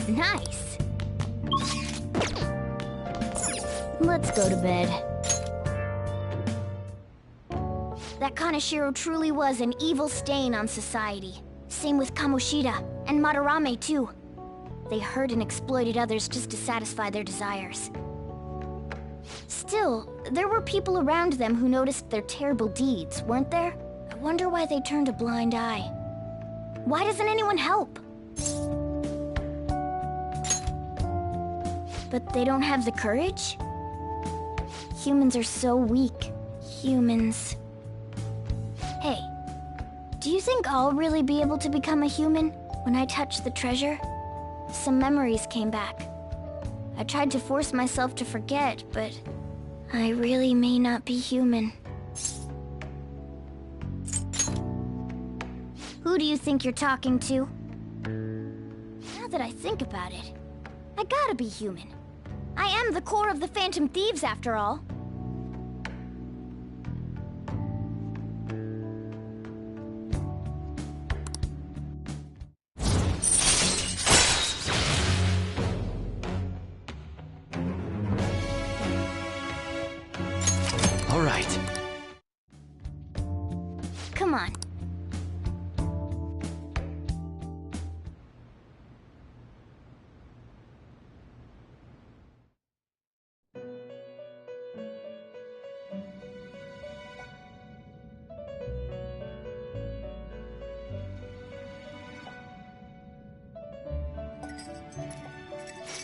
Nice. Let's go to bed. That Kaneshiro truly was an evil stain on society. Same with Kamoshida, and Madarame too. They hurt and exploited others just to satisfy their desires. Still, there were people around them who noticed their terrible deeds, weren't there? I wonder why they turned a blind eye. Why doesn't anyone help? But they don't have the courage? Humans are so weak. Humans. Hey, do you think I'll really be able to become a human when I touch the treasure? Some memories came back. I tried to force myself to forget, but I really may not be human. Who do you think you're talking to? Now that I think about it, I gotta be human. I am the core of the Phantom Thieves, after all. All right. Come on.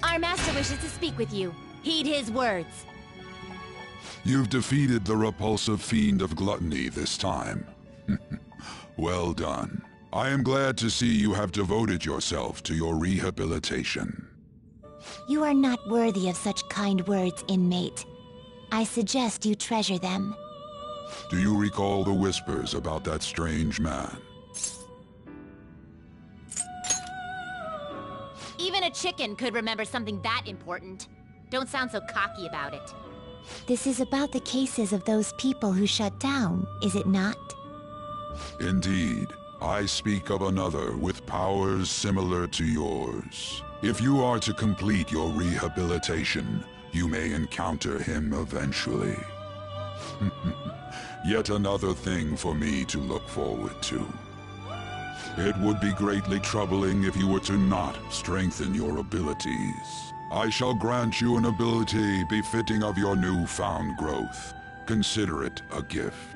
Our master wishes to speak with you. Heed his words. You've defeated the repulsive fiend of gluttony this time. Well done. I am glad to see you have devoted yourself to your rehabilitation. You are not worthy of such kind words, inmate. I suggest you treasure them. Do you recall the whispers about that strange man? Even a chicken could remember something that important. Don't sound so cocky about it. This is about the cases of those people who shut down, is it not? Indeed. I speak of another with powers similar to yours. If you are to complete your rehabilitation, you may encounter him eventually. Yet another thing for me to look forward to. It would be greatly troubling if you were to not strengthen your abilities. I shall grant you an ability befitting of your newfound growth. Consider it a gift.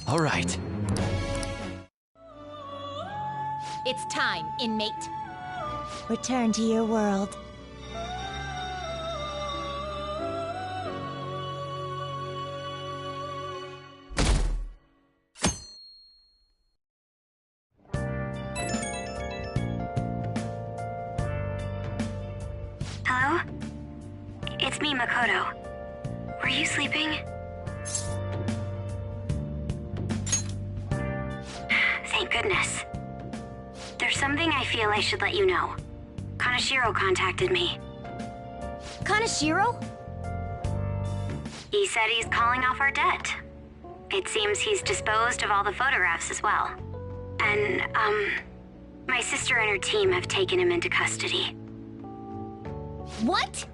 All right. It's time, inmate. Return to your world. Hello? It's me, Makoto. Were you sleeping? Thank goodness. There's something I feel I should let you know. Kaneshiro contacted me. Kaneshiro? He said he's calling off our debt. It seems he's disposed of all the photographs as well. And, my sister and her team have taken him into custody. What?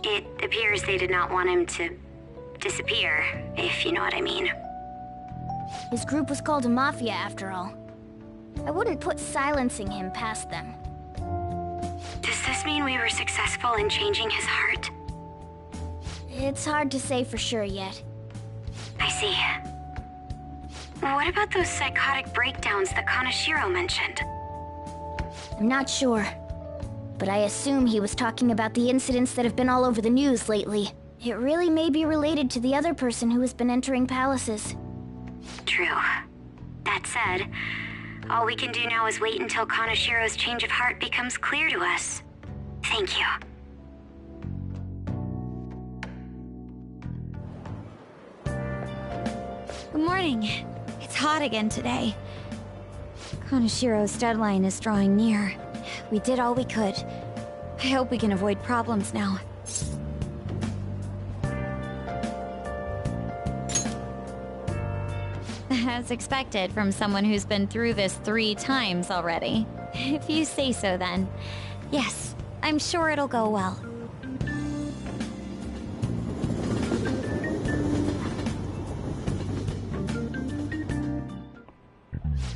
It appears they did not want him to disappear, if you know what I mean. His group was called a mafia, after all. I wouldn't put silencing him past them. Does this mean we were successful in changing his heart? It's hard to say for sure yet. I see. What about those psychotic breakdowns that Kaneshiro mentioned? I'm not sure. But I assume he was talking about the incidents that have been all over the news lately. It really may be related to the other person who has been entering palaces. True. That said, all we can do now is wait until Kaneshiro's change of heart becomes clear to us. Thank you. Good morning. It's hot again today. Kaneshiro's deadline is drawing near. We did all we could. I hope we can avoid problems now. As expected from someone who's been through this 3 times already. If you say so, then. Yes, I'm sure it'll go well.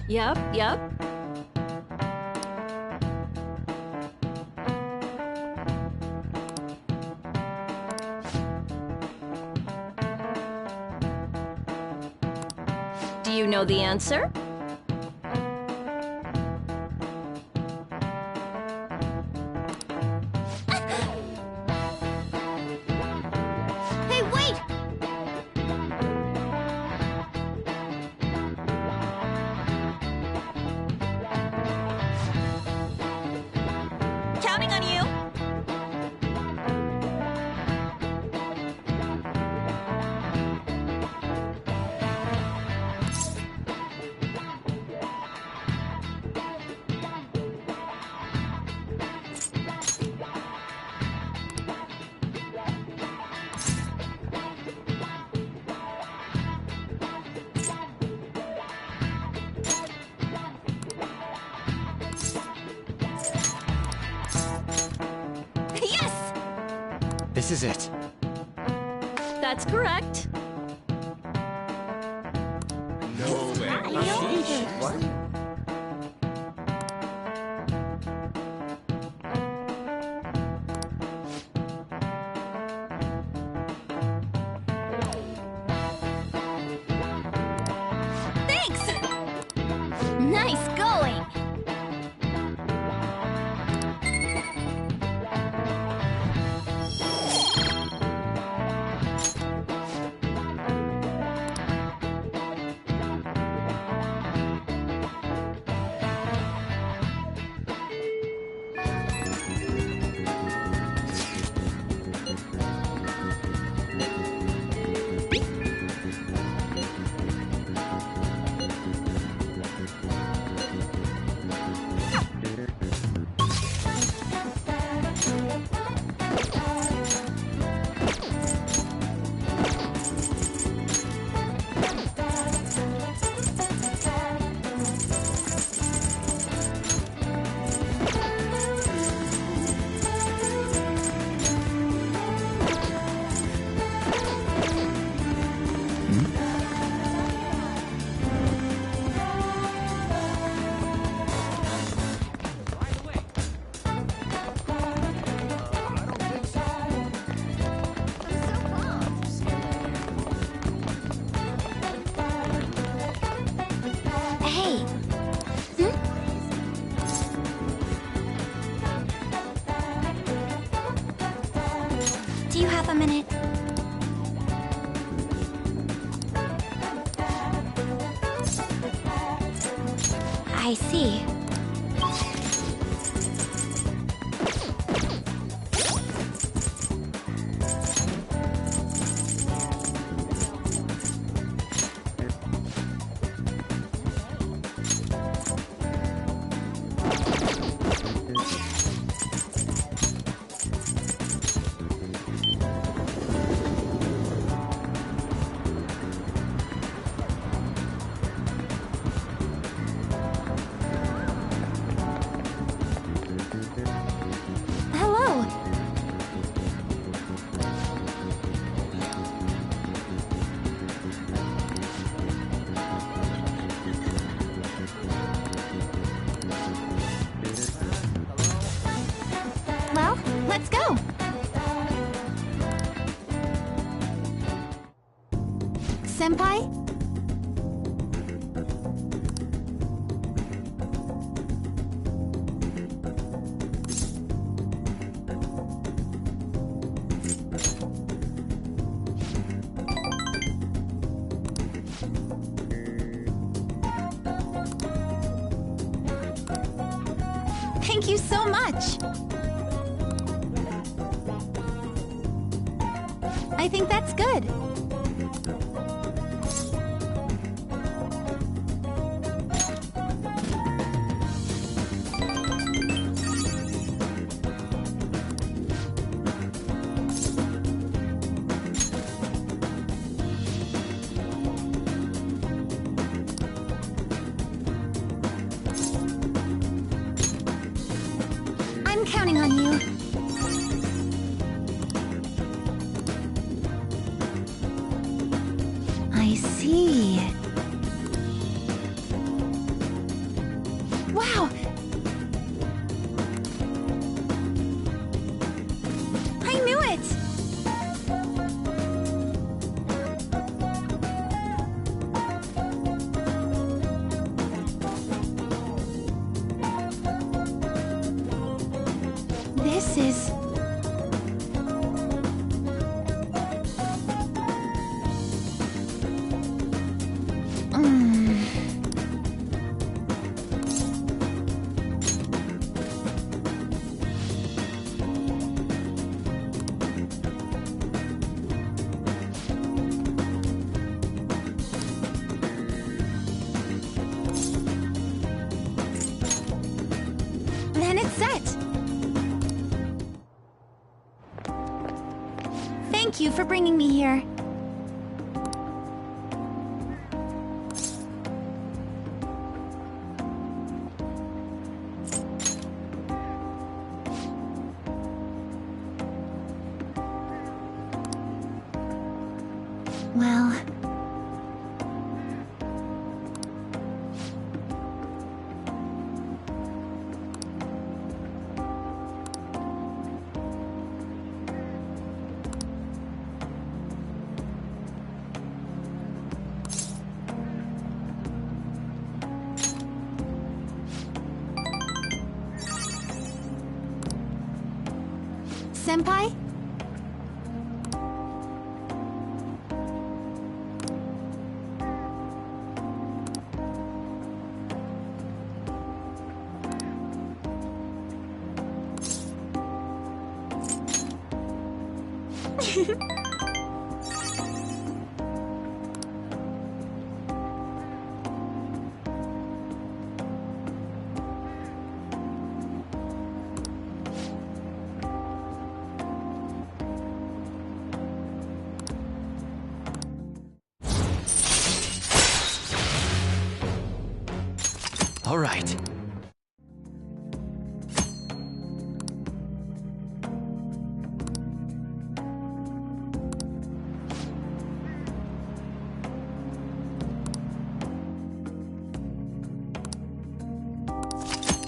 Yep. Do you know the answer? Hey, wait! Counting on you! Yes! This is it. That's correct. Thanks! Nice going! Hey! Do you have a minute? I see. Hello! Well, let's go! Senpai? Thank you so much! I think that's good. I see. Wow! I knew it! This is... Then it's set! Thank you for bringing me here. well... Senpai? All right.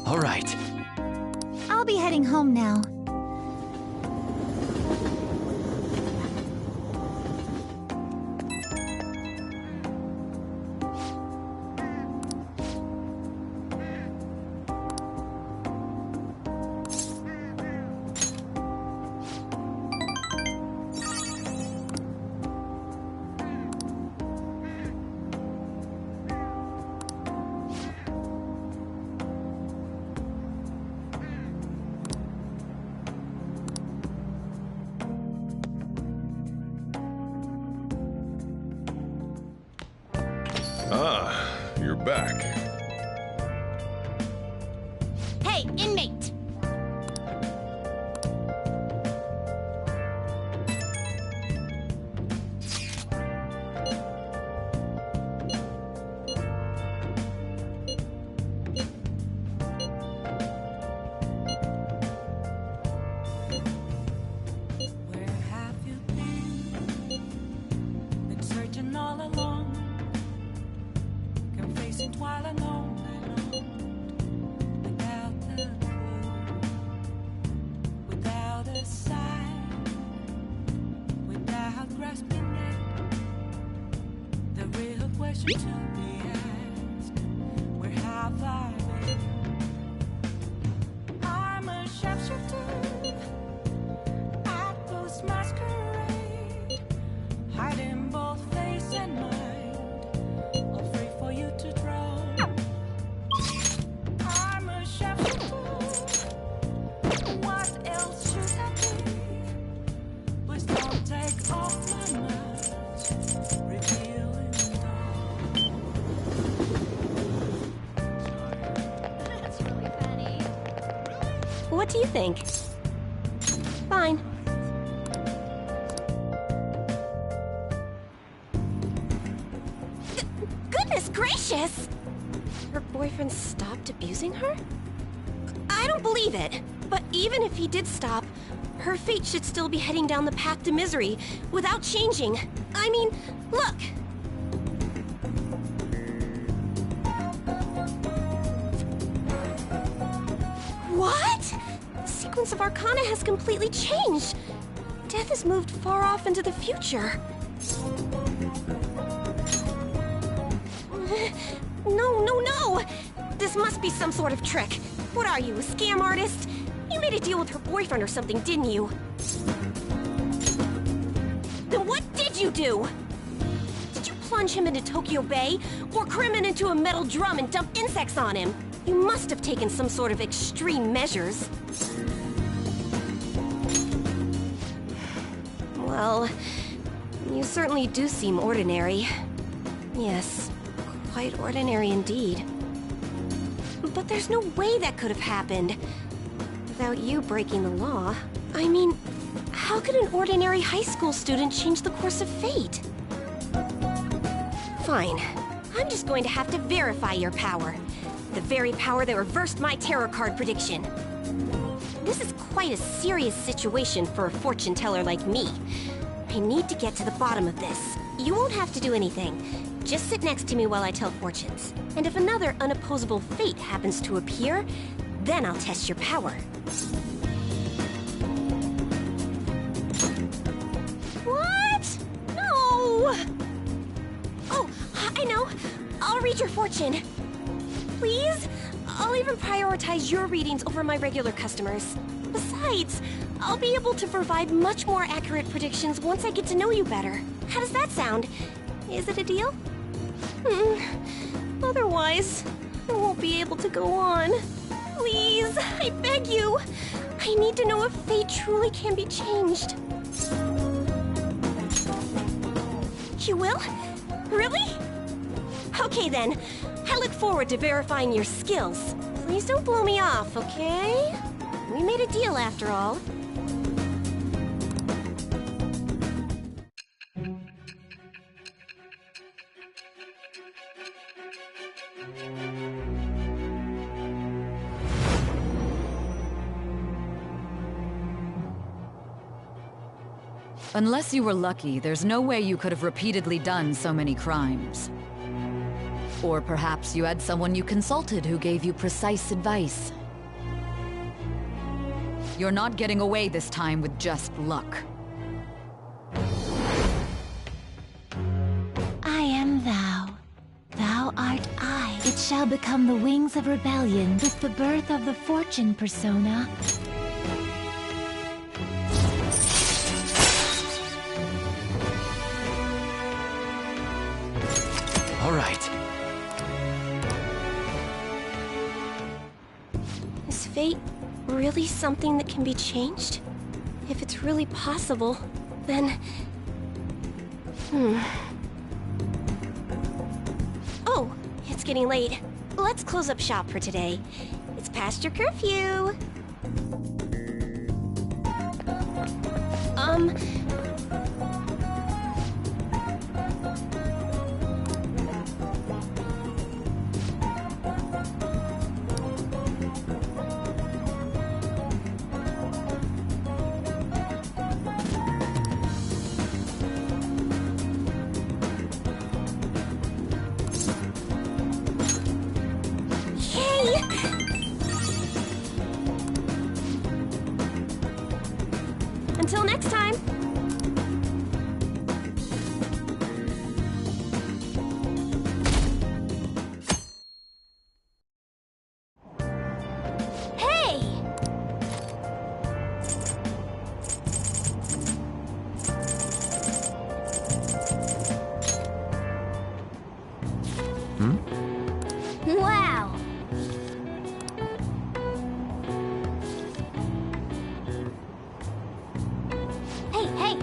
All right. I'll be heading home now. Ah, you're back. Hey, inmate! Where have you been? Been searching all along, confessing while alone, without the clue, without a sign, without grasping it. The real question to be asked: where have I been? I'm a sharpshooter at Post Masquerade, hiding both face and mind, all free for you to draw. I'm a sharpshooter. What else should I be? Please don't take off my mask, revealing dawn. That's really funny. What do you think? Fine. Goodness gracious! Her boyfriend stopped abusing her? I don't believe it. But even if he did stop, her fate should still be heading down the path to misery without changing. I mean, look! sequence of Arcana has completely changed. Death has moved far off into the future. No! This must be some sort of trick. What are you, a scam artist? You made a deal with her boyfriend or something, didn't you? Then what did you do? Did you plunge him into Tokyo Bay? Or cram it into a metal drum and dump insects on him? You must have taken some sort of extreme measures. Well, you certainly do seem ordinary. Yes, quite ordinary indeed. But there's no way that could have happened without you breaking the law. I mean, how could an ordinary high school student change the course of fate? Fine. I'm just going to have to verify your power. The very power that reversed my tarot card prediction. This is quite a serious situation for a fortune teller like me. I need to get to the bottom of this. You won't have to do anything. Just sit next to me while I tell fortunes. And if another unopposable fate happens to appear, then I'll test your power. What? No! Oh, I know. I'll read your fortune. Please? I'll even prioritize your readings over my regular customers. Besides, I'll be able to provide much more accurate predictions once I get to know you better. How does that sound? Is it a deal? Otherwise, I won't be able to go on. Please, I beg you. I need to know if fate truly can be changed. You will? Really? Okay then. I look forward to verifying your skills. Please don't blow me off, okay? We made a deal after all. Unless you were lucky, there's no way you could have repeatedly done so many crimes. Or perhaps you had someone you consulted who gave you precise advice. You're not getting away this time with just luck. I am thou. Thou art I. It shall become the wings of rebellion with the birth of the fortune persona. All right. Is fate really something that can be changed? If it's really possible, then... Oh, it's getting late. Let's close up shop for today. It's past your curfew. Until next time! Hey! Wow! Hey, hey!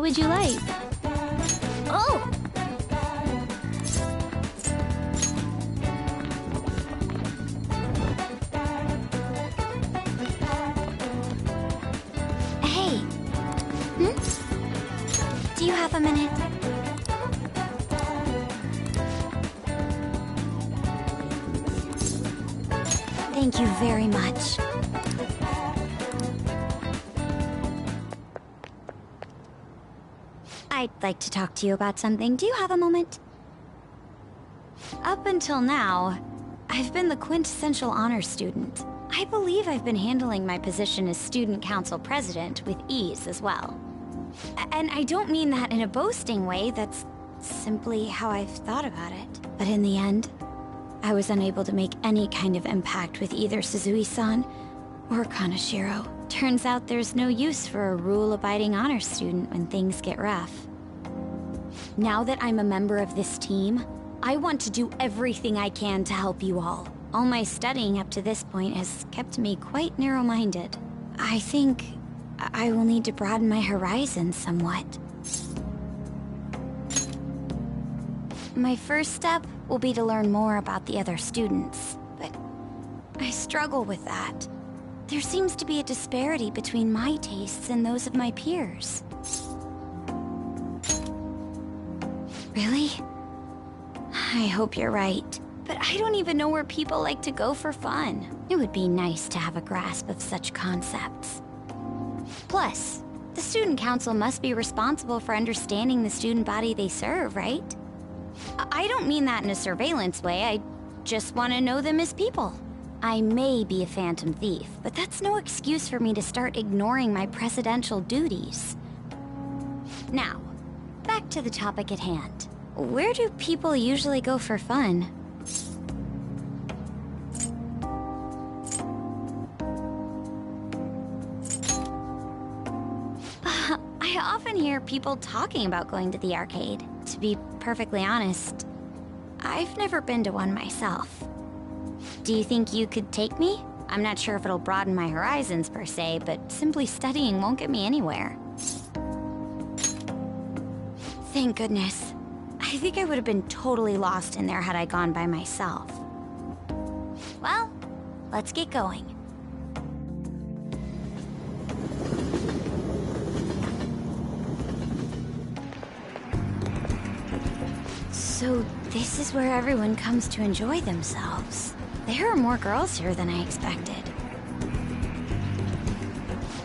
would you like? Oh! Hey. Do you have a minute? Thank you very much. I'd like to talk to you about something. Do you have a moment? Up until now, I've been the quintessential honor student. I believe I've been handling my position as student council president with ease as well. And I don't mean that in a boasting way, that's simply how I've thought about it. But in the end, I was unable to make any kind of impact with either Suzui-san or Kaneshiro. Turns out there's no use for a rule-abiding honor student when things get rough. Now that I'm a member of this team, I want to do everything I can to help you all. All my studying up to this point has kept me quite narrow-minded. I think I will need to broaden my horizons somewhat. My first step will be to learn more about the other students, but I struggle with that. There seems to be a disparity between my tastes and those of my peers. Really? I hope you're right. But I don't even know where people like to go for fun. It would be nice to have a grasp of such concepts. Plus, the student council must be responsible for understanding the student body they serve, right? I don't mean that in a surveillance way, I just want to know them as people. I may be a phantom thief, but that's no excuse for me to start ignoring my presidential duties. Now, back to the topic at hand. Where do people usually go for fun? I often hear people talking about going to the arcade. To be perfectly honest, I've never been to one myself. Do you think you could take me? I'm not sure if it'll broaden my horizons per se, but simply studying won't get me anywhere. Thank goodness. I think I would have been totally lost in there had I gone by myself. Well, let's get going. So this is where everyone comes to enjoy themselves. There are more girls here than I expected.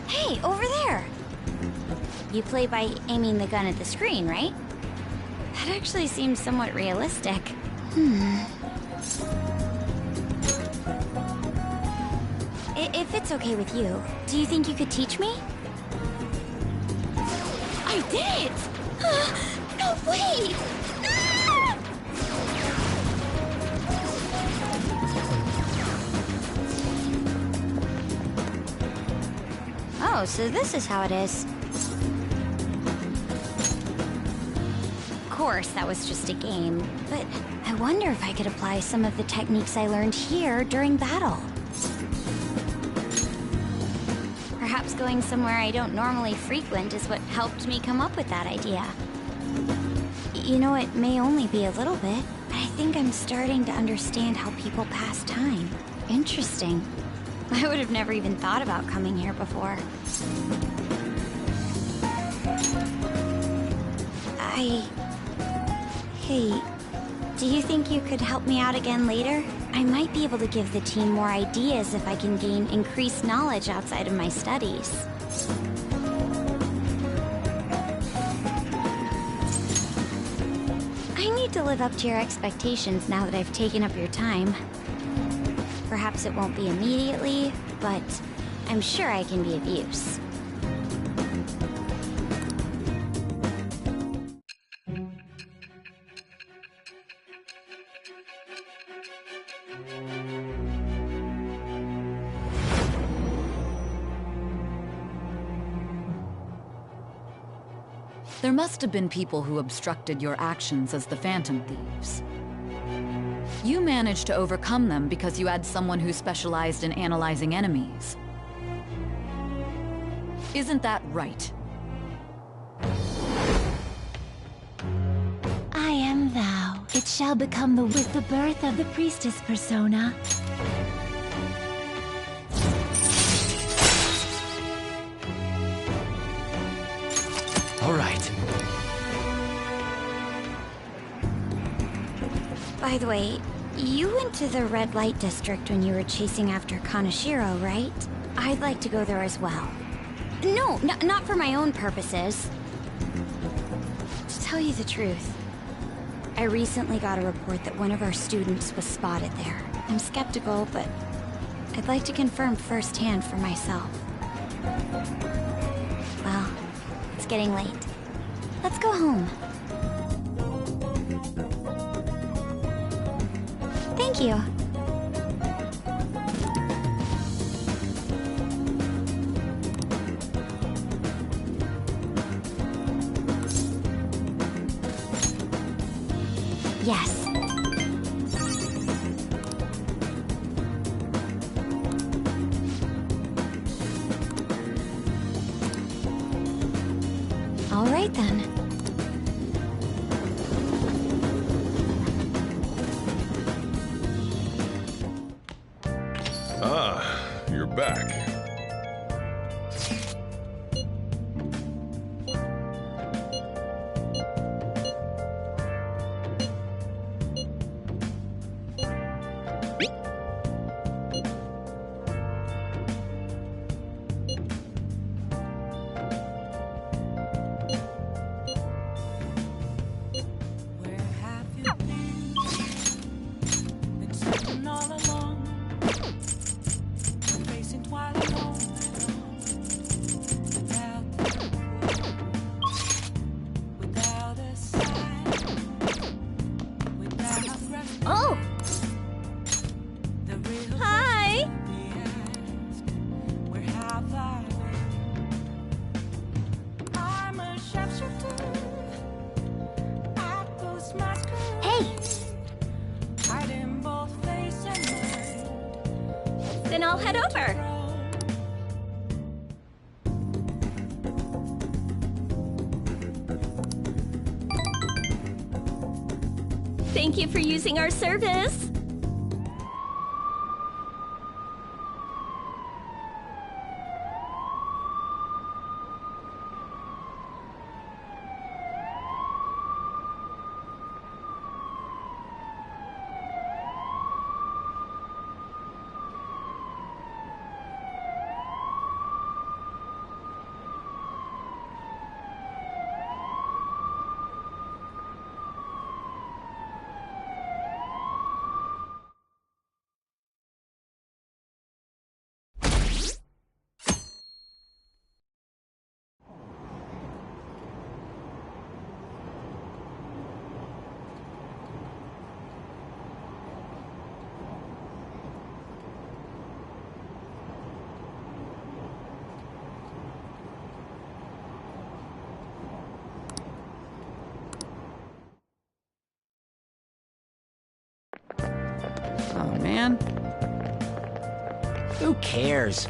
Hey, over there! You play by aiming the gun at the screen, right? That actually seems somewhat realistic. If it's okay with you, do you think you could teach me? I did it! No, wait! Oh, so this is how it is. Of course, that was just a game, but I wonder if I could apply some of the techniques I learned here during battle. Perhaps going somewhere I don't normally frequent is what helped me come up with that idea. You know, it may only be a little bit, but I think I'm starting to understand how people pass time. Interesting. I would have never even thought about coming here before. Hey, do you think you could help me out again later? I might be able to give the team more ideas if I can gain increased knowledge outside of my studies. I need to live up to your expectations now that I've taken up your time. Perhaps it won't be immediately, but I'm sure I can be of use. There must have been people who obstructed your actions as the Phantom Thieves. You managed to overcome them because you had someone who specialized in analyzing enemies. Isn't that right? It shall become with the birth of the priestess persona. All right. By the way, you went to the red light district when you were chasing after Kanashiro, right? I'd like to go there as well. No, not for my own purposes. To tell you the truth, I recently got a report that one of our students was spotted there. I'm skeptical, but I'd like to confirm firsthand for myself. Well, it's getting late. Let's go home. Thank you. Yes. All right then. Ah, you're back. Where have you been? Been searching all along, facing twilight alone, without a sign, without a breath. Oh! The real Hi! question be asked, where have I been? I'm a sharpshooter. I post masquerade. Hey! Hiding both face and mind. Then I'll head over. Thank you for using our service. Oh, man. Who cares?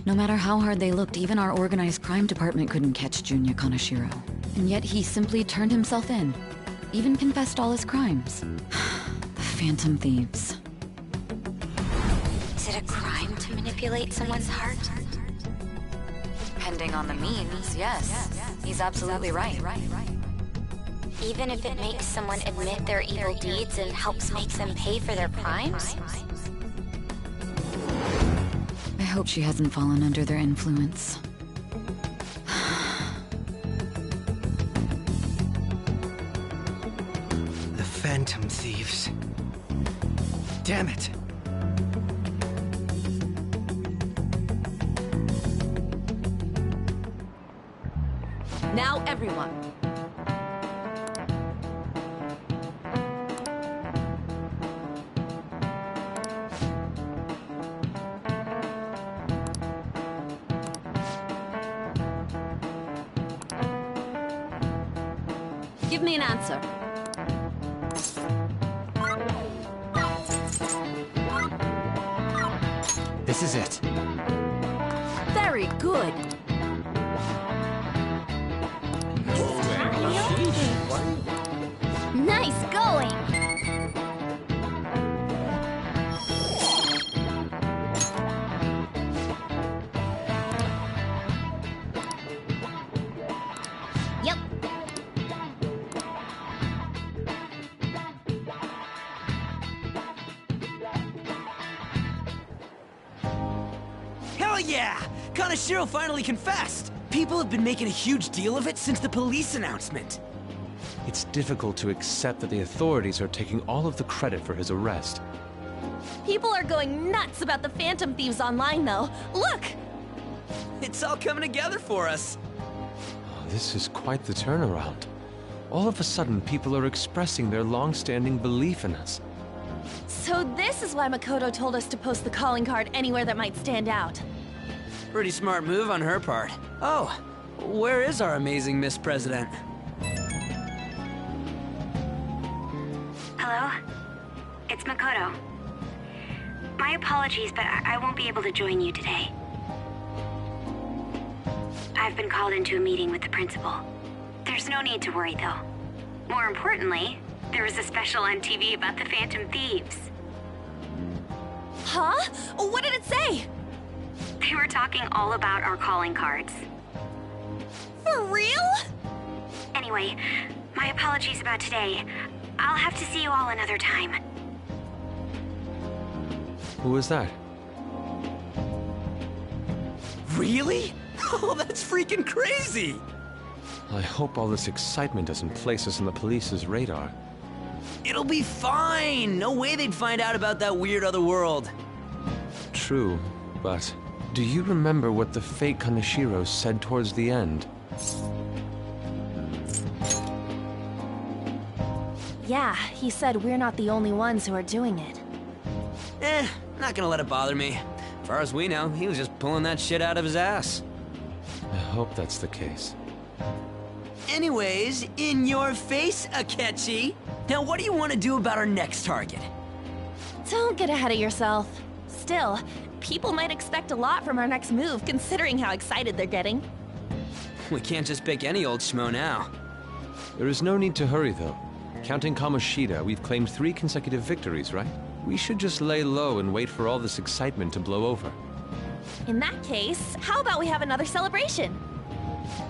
No matter how hard they looked, even our organized crime department couldn't catch Junya Kanashiro. And yet he simply turned himself in. Even confessed all his crimes. The Phantom Thieves. Is it a crime to manipulate someone's heart? Depending on the means, yes. He's absolutely right. Even if it makes someone admit their evil deeds and helps make them pay for their crimes? I hope she hasn't fallen under their influence. The Phantom Thieves. Damn it. Now everyone. Give me an answer. This is it. Very good. Nice going! Yep. Hell yeah! Kaneshiro finally confessed! People have been making a huge deal of it since the police announcement. It's difficult to accept that the authorities are taking all of the credit for his arrest. People are going nuts about the Phantom Thieves online, though. Look! It's all coming together for us. Oh, this is quite the turnaround. All of a sudden, people are expressing their long-standing belief in us. So this is why Makoto told us to post the calling card anywhere that might stand out. Pretty smart move on her part. Oh, where is our amazing Miss President? Hello? It's Makoto. My apologies, but I won't be able to join you today. I've been called into a meeting with the principal. There's no need to worry, though. More importantly, there was a special on TV about the Phantom Thieves. Huh? What did it say? They were talking all about our calling cards. For real? Anyway, my apologies about today. I'll have to see you all another time. Who was that? Really? Oh, that's freaking crazy! I hope all this excitement doesn't place us on the police's radar. It'll be fine! No way they'd find out about that weird other world. True, but do you remember what the fake Kaneshiro said towards the end? Yeah, he said we're not the only ones who are doing it. Not gonna let it bother me. As far as we know, he was just pulling that shit out of his ass. I hope that's the case. Anyways, in your face, Akechi. Now what do you want to do about our next target? Don't get ahead of yourself. Still, people might expect a lot from our next move, considering how excited they're getting. We can't just pick any old schmo now. There is no need to hurry, though. Counting Kamoshida, we've claimed 3 consecutive victories, right? We should just lay low and wait for all this excitement to blow over. In that case, how about we have another celebration?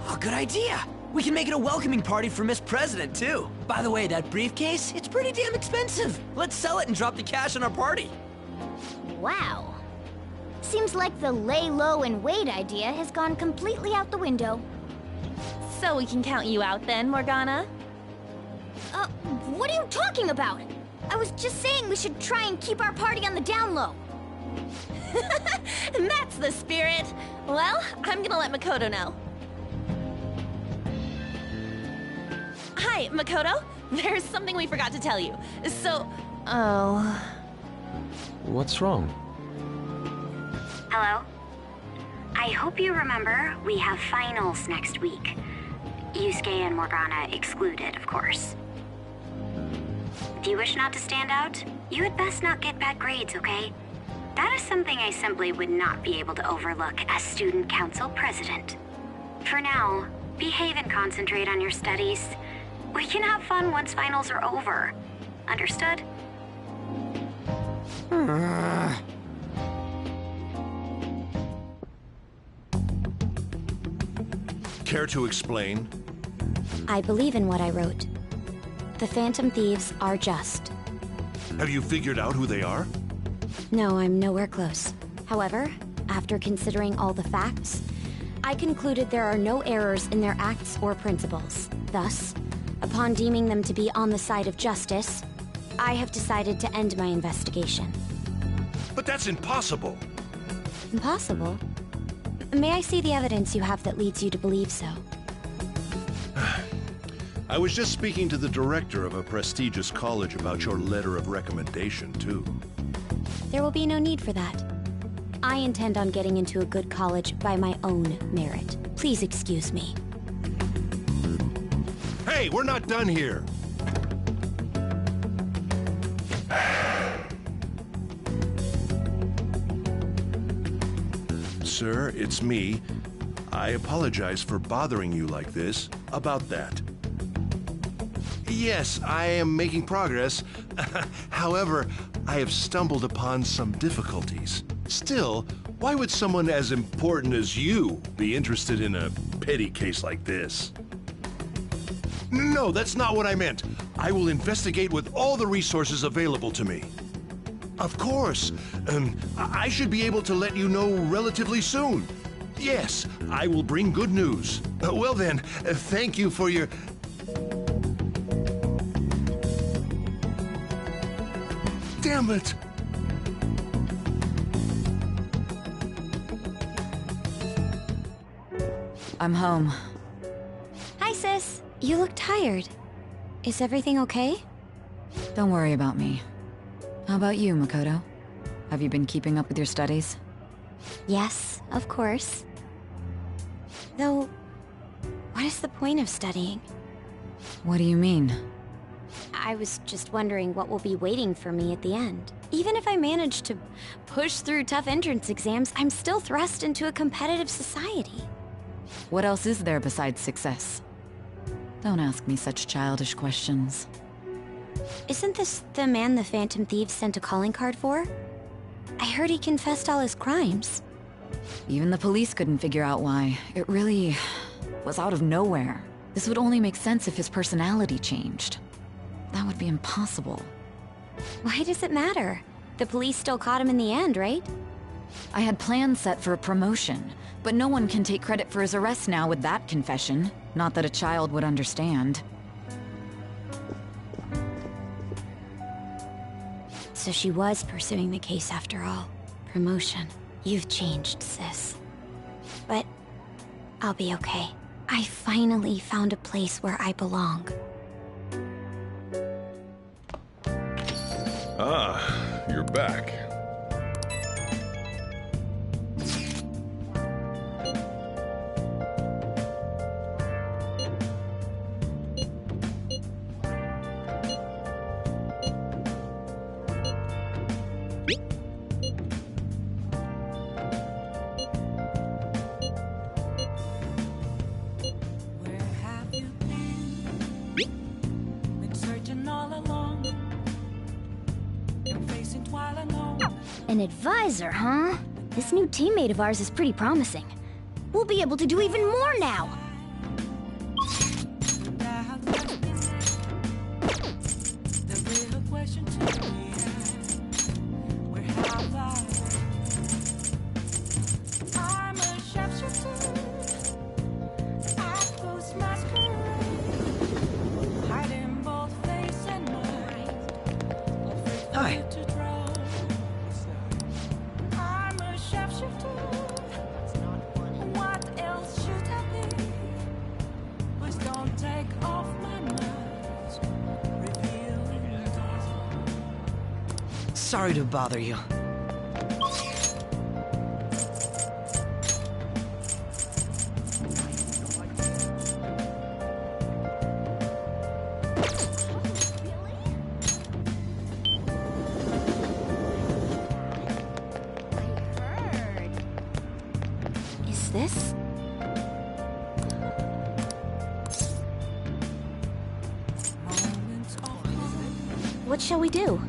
Oh, good idea! We can make it a welcoming party for Miss President, too. By the way, that briefcase, it's pretty damn expensive. Let's sell it and drop the cash on our party. Wow. Seems like the lay low and wait idea has gone completely out the window. So we can count you out then, Morgana? What are you talking about? I was just saying we should try and keep our party on the down low. That's the spirit. Well, I'm gonna let Makoto know. Hi, Makoto. There's something we forgot to tell you. Oh. What's wrong? Hello? I hope you remember we have finals next week. Yusuke and Morgana excluded, of course. Do you wish not to stand out? You had best not get bad grades, okay? That is something I simply would not be able to overlook as student council president. For now, behave and concentrate on your studies. We can have fun once finals are over. Understood? Care to explain? I believe in what I wrote. The Phantom Thieves are just. Have you figured out who they are? No, I'm nowhere close. However, after considering all the facts, I concluded there are no errors in their acts or principles. Thus, upon deeming them to be on the side of justice, I have decided to end my investigation. But that's impossible. Impossible? May I see the evidence you have that leads you to believe so? I was just speaking to the director of a prestigious college about your letter of recommendation, too. There will be no need for that. I intend on getting into a good college by my own merit. Please excuse me. Hey, we're not done here! sir. It's me. I apologize for bothering you like this. About that. Yes, I am making progress. However, I have stumbled upon some difficulties. Still, why would someone as important as you be interested in a petty case like this? No, that's not what I meant. I will investigate with all the resources available to me. Of course. I should be able to let you know relatively soon. Yes, I will bring good news. Well then, thank you for your... Damn it! I'm home. Hi, sis. You look tired. Is everything okay? Don't worry about me. How about you, Makoto? Have you been keeping up with your studies? Yes, of course. Though, what is the point of studying? What do you mean? I was just wondering what will be waiting for me at the end. Even if I manage to push through tough entrance exams, I'm still thrust into a competitive society. What else is there besides success? Don't ask me such childish questions. Isn't this the man the Phantom Thieves sent a calling card for? I heard he confessed all his crimes. Even the police couldn't figure out why. It really was out of nowhere. This would only make sense if his personality changed. That would be impossible. Why does it matter? The police still caught him in the end, right? I had plans set for a promotion, but no one can take credit for his arrest now with that confession. Not that a child would understand. So she was pursuing the case after all. Promotion. You've changed, sis. But I'll be okay. I finally found a place where I belong. Ah, you're back. An advisor, huh? This new teammate of ours is pretty promising. We'll be able to do even more now! Hi. Sorry to bother you. Is this? What shall we do?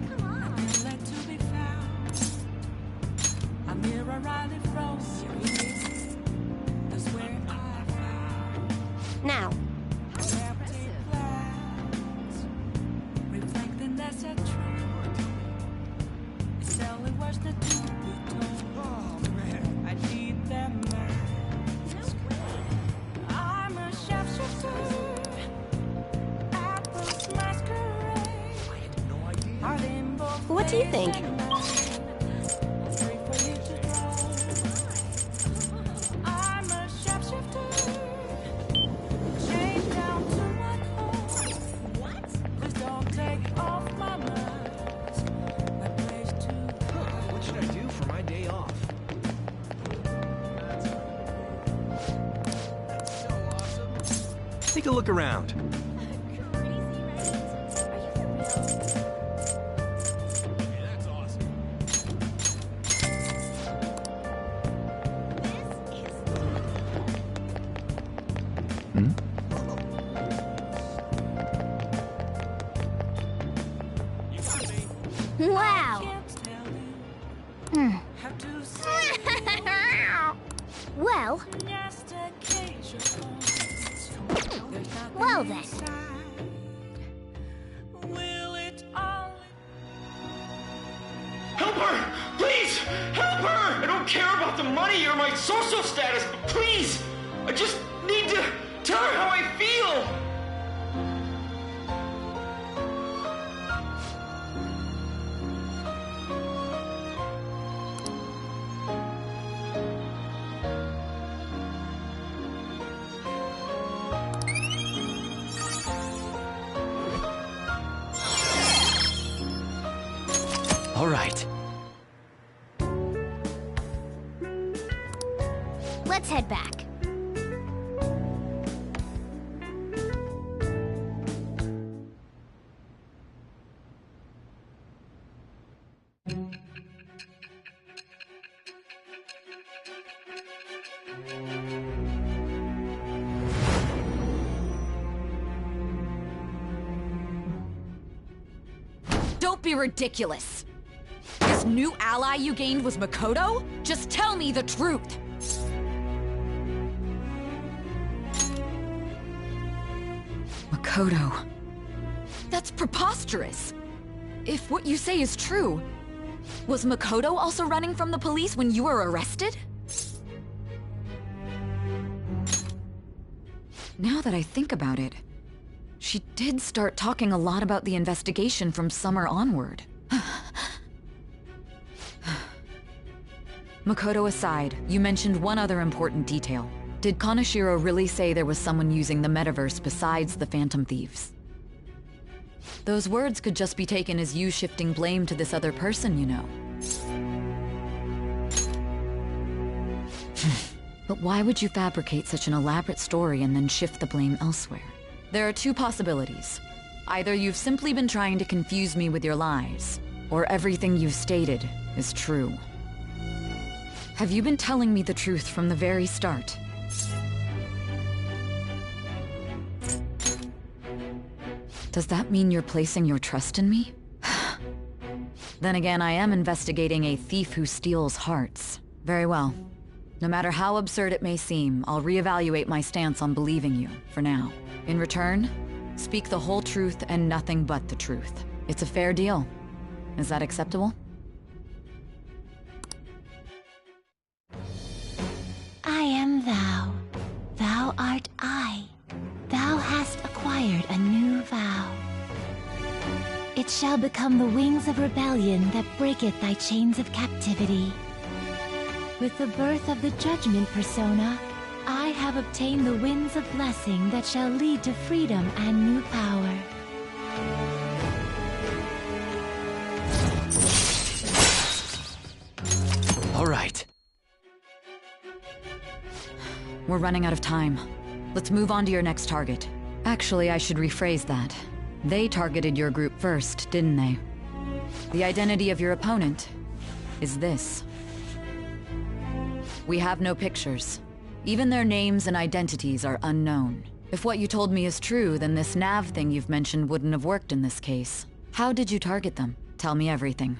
Now. What do you think? What should I do for my day off? That's so awesome. Take a look around. Wow. Well. Well then. Help her! Please! Help her! I don't care about the money or my social status, but please! I just need to tell her how I feel! All right. Let's head back. Don't be ridiculous. This new ally you gained was Makoto? Just tell me the truth. Makoto. That's preposterous. If what you say is true, was Makoto also running from the police when you were arrested? Now that I think about it, she did start talking a lot about the investigation from summer onward. Makoto aside, you mentioned one other important detail. Did Kaneshiro really say there was someone using the metaverse besides the Phantom Thieves? Those words could just be taken as you shifting blame to this other person, you know. But why would you fabricate such an elaborate story and then shift the blame elsewhere? There are two possibilities. Either you've simply been trying to confuse me with your lies, or everything you've stated is true. Have you been telling me the truth from the very start? Does that mean you're placing your trust in me? Then again, I am investigating a thief who steals hearts. Very well. No matter how absurd it may seem, I'll reevaluate my stance on believing you, for now. In return, speak the whole truth and nothing but the truth. It's a fair deal. Is that acceptable? I am thou. Thou art I. Thou hast acquired a new vow. It shall become the wings of rebellion that breaketh thy chains of captivity. With the birth of the judgment persona, I have obtained the winds of blessing that shall lead to freedom and new power. All right. We're running out of time. Let's move on to your next target. Actually, I should rephrase that. They targeted your group first, didn't they? The identity of your opponent is this. We have no pictures. Even their names and identities are unknown. If what you told me is true, then this nav thing you've mentioned wouldn't have worked in this case. How did you target them? Tell me everything.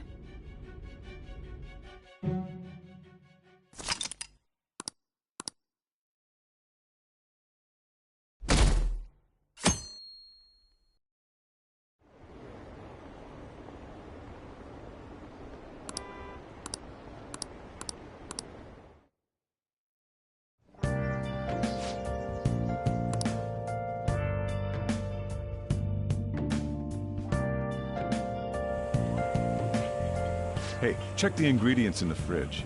Hey, check the ingredients in the fridge.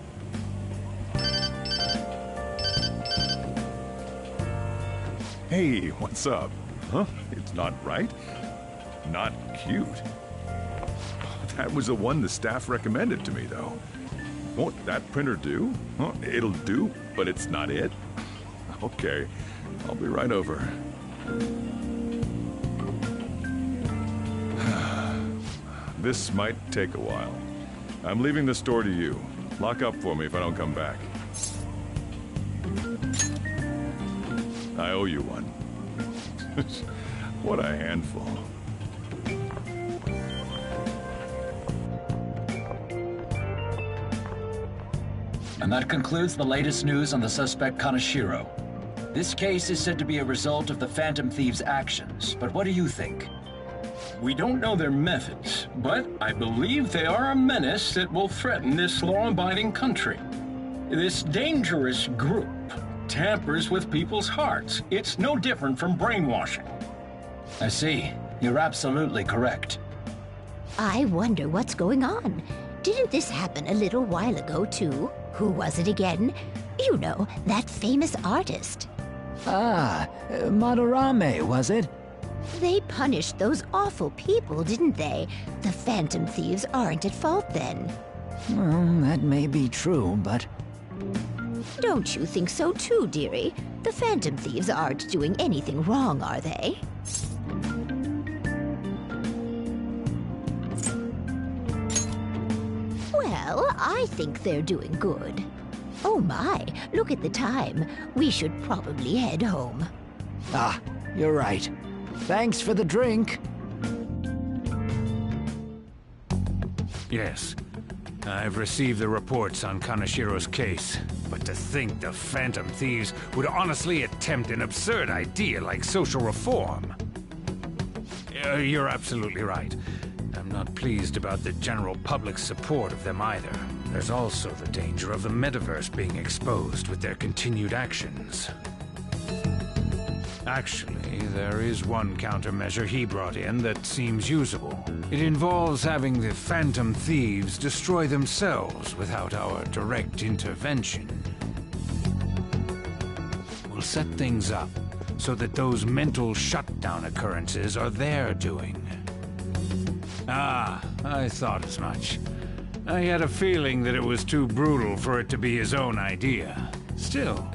Hey, what's up? Huh? It's not right? Not cute. That was the one the staff recommended to me, though. Won't that printer do? Huh? It'll do, but it's not it? Okay, I'll be right over. This might take a while. I'm leaving the store to you. Lock up for me if I don't come back. I owe you one. What a handful. And that concludes the latest news on the suspect Kaneshiro. This case is said to be a result of the Phantom Thieves' actions, but what do you think? We don't know their methods, but I believe they are a menace that will threaten this law-abiding country. This dangerous group tampers with people's hearts. It's no different from brainwashing. I see. You're absolutely correct. I wonder what's going on. Didn't this happen a little while ago, too? Who was it again? You know, that famous artist. Ah, Madarame, was it? They punished those awful people, didn't they? The Phantom Thieves aren't at fault then. Well, that may be true, but... Don't you think so too, dearie? The Phantom Thieves aren't doing anything wrong, are they? Well, I think they're doing good. Oh my, look at the time. We should probably head home. Ah, you're right. Thanks for the drink. Yes. I've received the reports on Kaneshiro's case, but to think the Phantom Thieves would honestly attempt an absurd idea like social reform. You're absolutely right. I'm not pleased about the general public's support of them either. There's also the danger of the metaverse being exposed with their continued actions. Actually, there is one countermeasure he brought in that seems usable. It involves having the Phantom Thieves destroy themselves without our direct intervention. We'll set things up so that those mental shutdown occurrences are their doing. Ah, I thought as much. I had a feeling that it was too brutal for it to be his own idea. Still,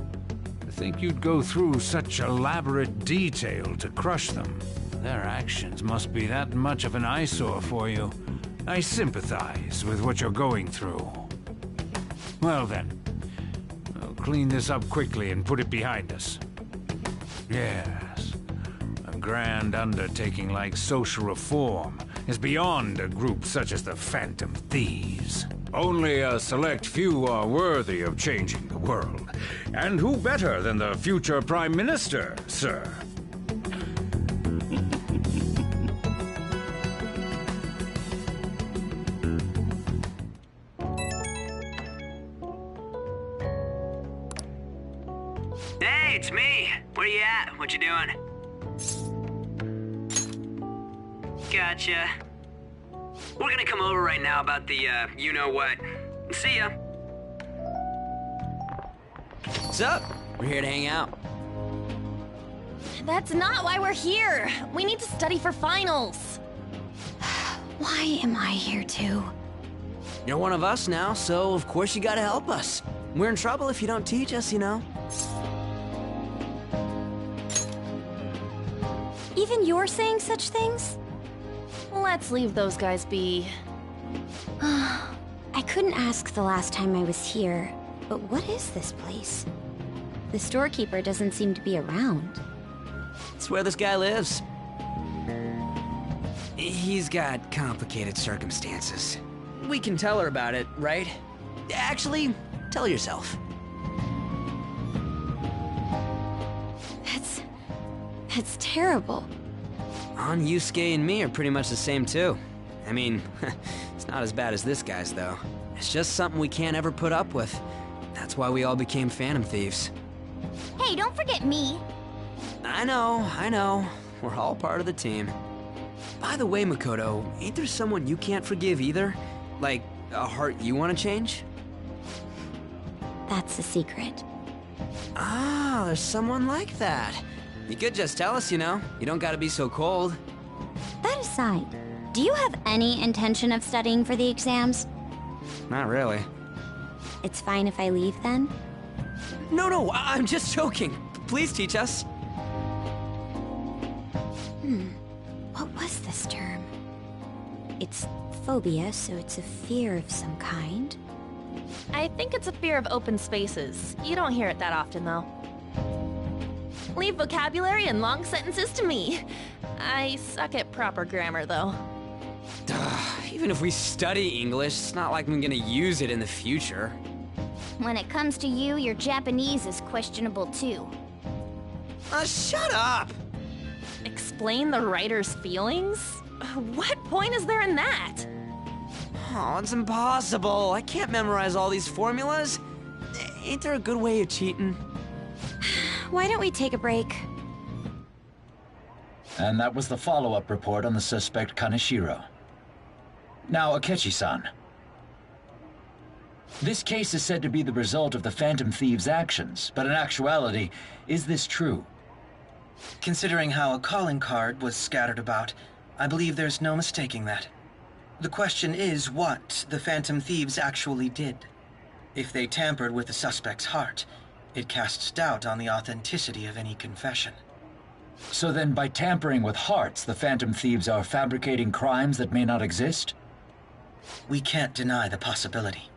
to think you'd go through such elaborate detail to crush them. Their actions must be that much of an eyesore for you. I sympathize with what you're going through. Well then, I'll clean this up quickly and put it behind us. Yes, a grand undertaking like social reform is beyond a group such as the Phantom Thieves. Only a select few are worthy of changing the world. And who better than the future Prime Minister, sir? Hey, it's me. Where you at? What you doing? Gotcha. We're gonna come over right now about the, you-know-what. See ya. What's up? We're here to hang out. That's not why we're here. We need to study for finals. Why am I here too? You're one of us now, so of course you gotta help us. We're in trouble if you don't teach us, you know. Even you're saying such things? Let's leave those guys be. I couldn't ask the last time I was here, but what is this place? The storekeeper doesn't seem to be around. It's where this guy lives. He's got complicated circumstances. We can tell her about it, right? Actually, tell her yourself. That's terrible. On Yusuke and me are pretty much the same too. I mean, it's not as bad as this guy's though. It's just something we can't ever put up with. That's why we all became Phantom Thieves. Hey, don't forget me. I know. We're all part of the team. By the way, Makoto, ain't there someone you can't forgive either? Like, a heart you want to change? That's a secret. Ah, there's someone like that. You could just tell us, you know. You don't gotta be so cold. That aside, do you have any intention of studying for the exams? Not really. It's fine if I leave then? No, I'm just joking. Please teach us. What was this term? It's phobia, so it's a fear of some kind. I think it's a fear of open spaces. You don't hear it that often, though. Leave vocabulary and long sentences to me. I suck at proper grammar, though. Even if we study English, it's not like I'm gonna use it in the future. When it comes to you, your Japanese is questionable too. Shut up! Explain the writer's feelings? What point is there in that? Oh, it's impossible. I can't memorize all these formulas. Ain't there a good way of cheating? Why don't we take a break? And that was the follow-up report on the suspect Kaneshiro. Now, Akechi-san. This case is said to be the result of the Phantom Thieves' actions, but in actuality, is this true? Considering how a calling card was scattered about, I believe there's no mistaking that. The question is what the Phantom Thieves actually did. If they tampered with the suspect's heart, it casts doubt on the authenticity of any confession. So then, by tampering with hearts, the Phantom Thieves are fabricating crimes that may not exist? We can't deny the possibility.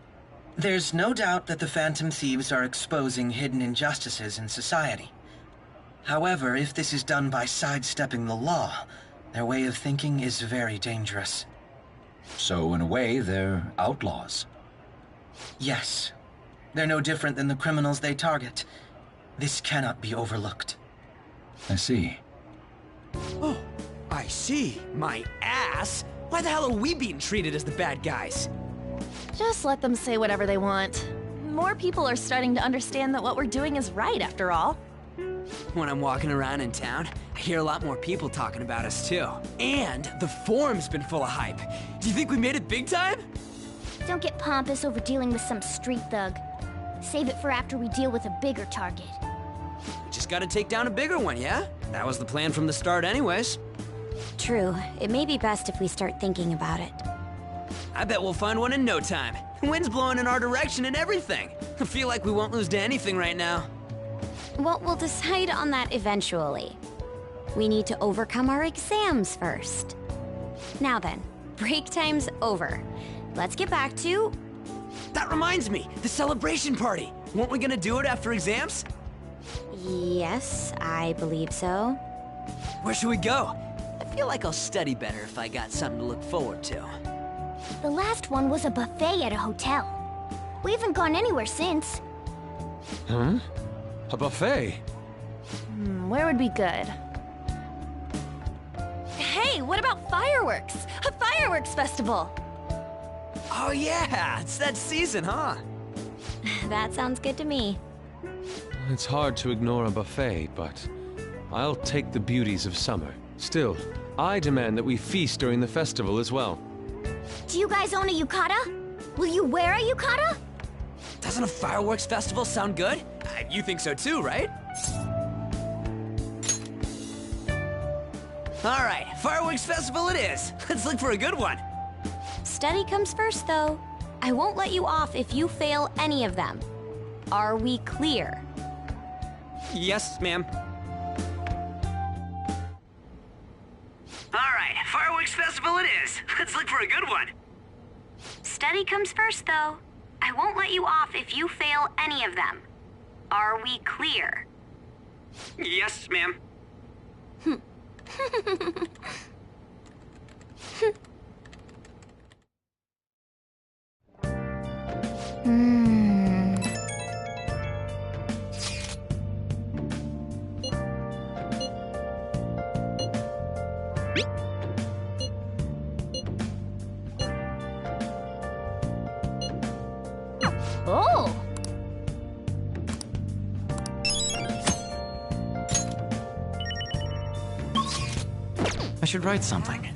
There's no doubt that the Phantom Thieves are exposing hidden injustices in society. However, if this is done by sidestepping the law, their way of thinking is very dangerous. So, in a way, they're outlaws. Yes. They're no different than the criminals they target. This cannot be overlooked. I see. Oh, I see. My ass? Why the hell are we being treated as the bad guys? Just let them say whatever they want. More people are starting to understand that what we're doing is right, after all. When I'm walking around in town, I hear a lot more people talking about us, too. And the forum's been full of hype. Do you think we made it big time? Don't get pompous over dealing with some street thug. Save it for after we deal with a bigger target. We just gotta take down a bigger one, yeah? That was the plan from the start anyways. True. It may be best if we start thinking about it. I bet we'll find one in no time. The wind's blowing in our direction and everything. I feel like we won't lose to anything right now. Well, we'll decide on that eventually. We need to overcome our exams first. Now then, break time's over. Let's get back to... That reminds me, the celebration party. Weren't we gonna do it after exams? Yes, I believe so. Where should we go? I feel like I'll study better if I got something to look forward to. The last one was a buffet at a hotel. We haven't gone anywhere since. Huh? A buffet? Where would be good? Hey, what about fireworks? A fireworks festival! Oh yeah, it's that season, huh? That sounds good to me. It's hard to ignore a buffet, but I'll take the beauties of summer. Still, I demand that we feast during the festival as well. Do you guys own a yukata? Will you wear a yukata? Doesn't a fireworks festival sound good? You think so too, right? All right, fireworks festival it is. Let's look for a good one. Study comes first, though. I won't let you off if you fail any of them. Are we clear? Yes, ma'am. All right, fireworks festival it is. Let's look for a good one. Study comes first, though. I won't let you off if you fail any of them. Are we clear? Yes, ma'am. Oh! I should write something.